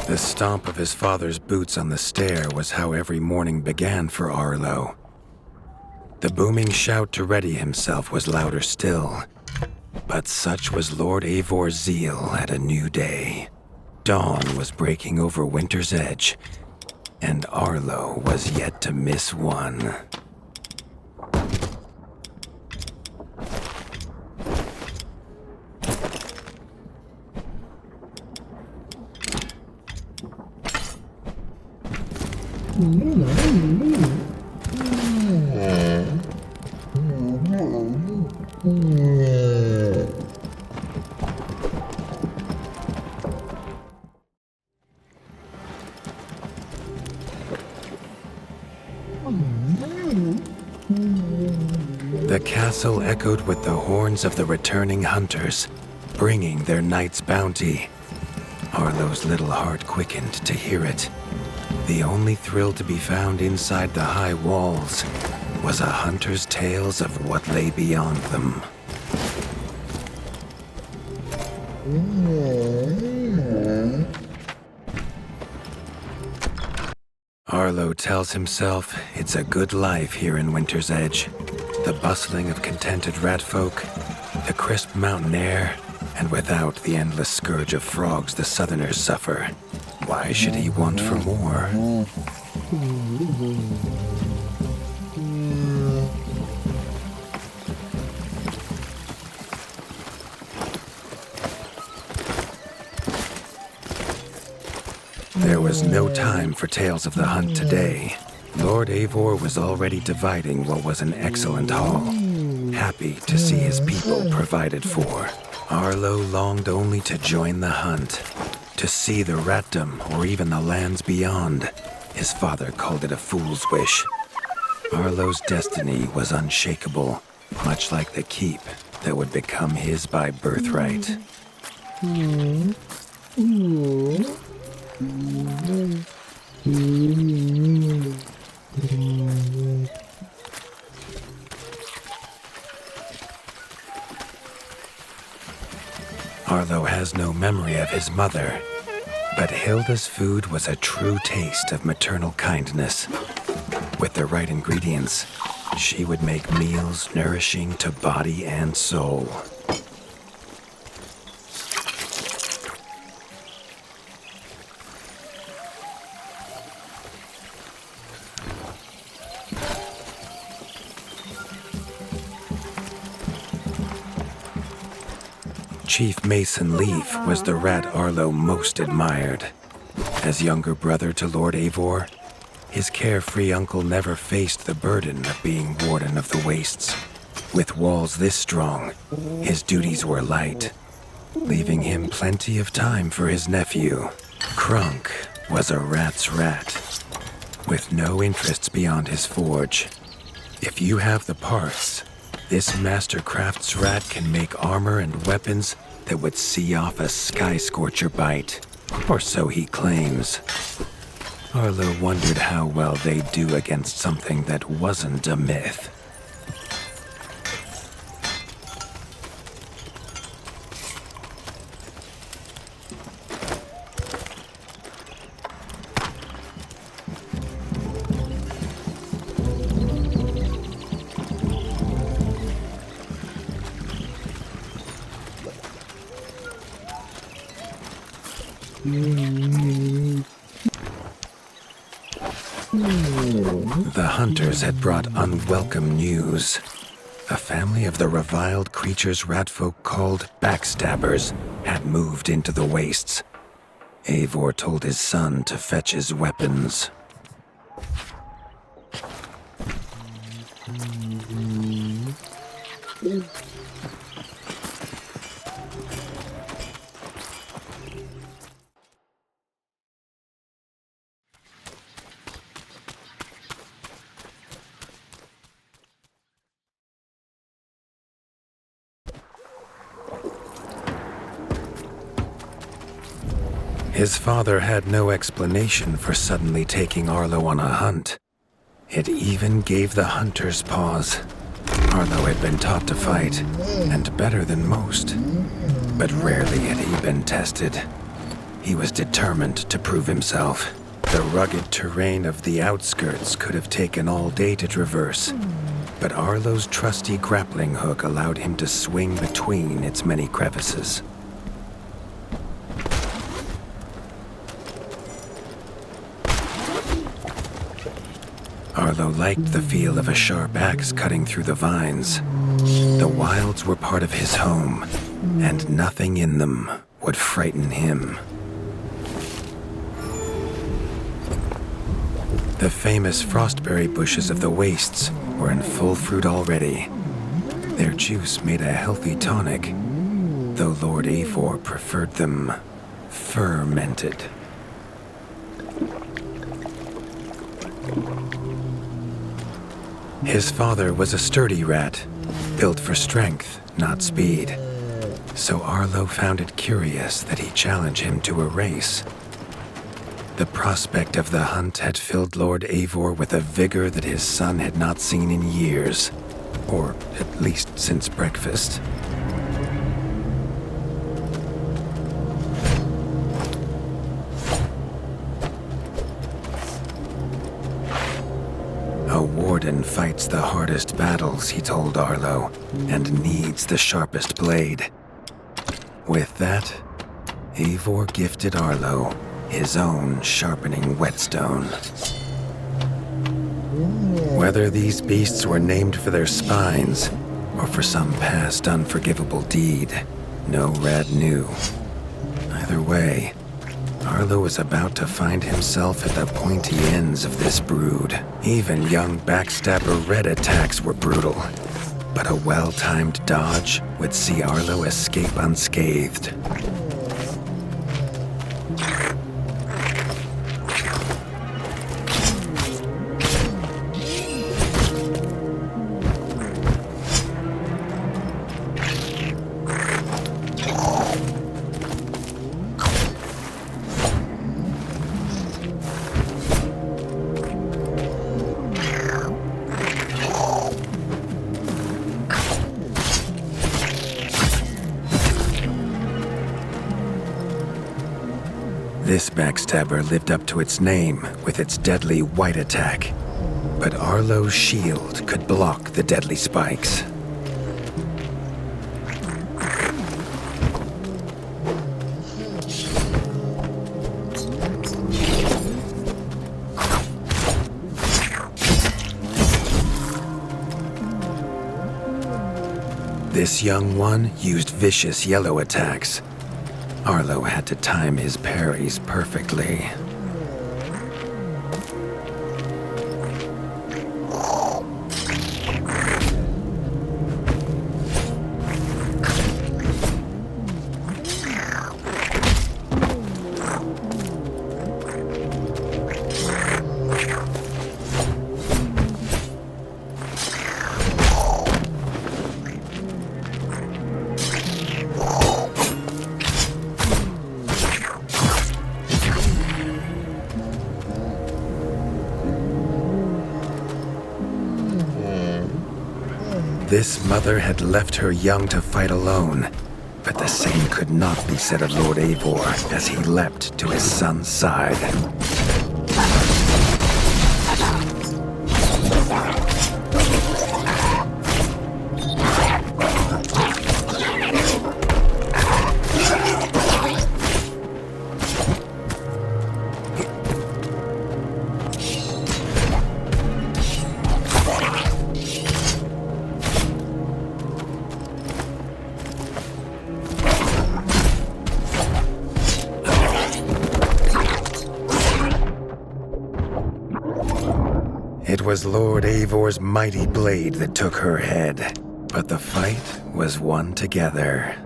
The stomp of his father's boots on the stair was how every morning began for Arlo. The booming shout to ready himself was louder still, but such was Lord Eivor's zeal at a new day. Dawn was breaking over winter's edge, and Arlo was yet to miss one. The castle echoed with the horns of the returning hunters, bringing their night's bounty. Arlo's little heart quickened to hear it. The only thrill to be found inside the high walls was a hunter's tales of what lay beyond them. Arlo tells himself it's a good life here in Winter's Edge. The bustling of contented ratfolk, the crisp mountain air, and without the endless scourge of frogs the southerners suffer. Why should he want for more? There was no time for tales of the hunt today. Lord Eivor was already dividing what was an excellent haul, happy to see his people provided for. Arlo longed only to join the hunt, to see the Ratdom or even the lands beyond. His father called it a fool's wish. Arlo's destiny was unshakable, much like the keep that would become his by birthright. Arlo has no memory of his mother, but Hilda's food was a true taste of maternal kindness. With the right ingredients, she would make meals nourishing to body and soul. Chief Mason Leaf was the rat Arlo most admired. As younger brother to Lord Eivor, his carefree uncle never faced the burden of being warden of the wastes. With walls this strong, his duties were light, leaving him plenty of time for his nephew. Krunk was a rat's rat, with no interests beyond his forge. If you have the parts, this Mastercraft's rat can make armor and weapons that would see off a sky scorcher bite, or so he claims. Arlo wondered how well they'd do against something that wasn't a myth. The hunters had brought unwelcome news. A family of the reviled creatures ratfolk called backstabbers had moved into the wastes. Eivor told his son to fetch his weapons. His father had no explanation for suddenly taking Arlo on a hunt. It even gave the hunters pause. Arlo had been taught to fight, and better than most. But rarely had he been tested. He was determined to prove himself. The rugged terrain of the outskirts could have taken all day to traverse, but Arlo's trusty grappling hook allowed him to swing between its many crevices. Arlo liked the feel of a sharp axe cutting through the vines. The wilds were part of his home, and nothing in them would frighten him. The famous frostberry bushes of the wastes were in full fruit already. Their juice made a healthy tonic, though Lord Eivor preferred them fermented. His father was a sturdy rat, built for strength, not speed. So Arlo found it curious that he challenge him to a race. The prospect of the hunt had filled Lord Eivor with a vigor that his son had not seen in years, or at least since breakfast. A warden fights the hardest battles, he told Arlo, and needs the sharpest blade. With that, Eivor gifted Arlo his own sharpening whetstone. Whether these beasts were named for their spines or for some past unforgivable deed, no rat knew. Either way, Arlo was about to find himself at the pointy ends of this brood. Even young backstabber Red attacks were brutal, but a well-timed dodge would see Arlo escape unscathed. This backstabber lived up to its name with its deadly white attack, but Arlo's shield could block the deadly spikes. This young one used vicious yellow attacks. Arlo had to time his parries perfectly. This mother had left her young to fight alone, but the same could not be said of Lord Eivor as he leapt to his son's side. It was Lord Eivor's mighty blade that took her head, but the fight was won together.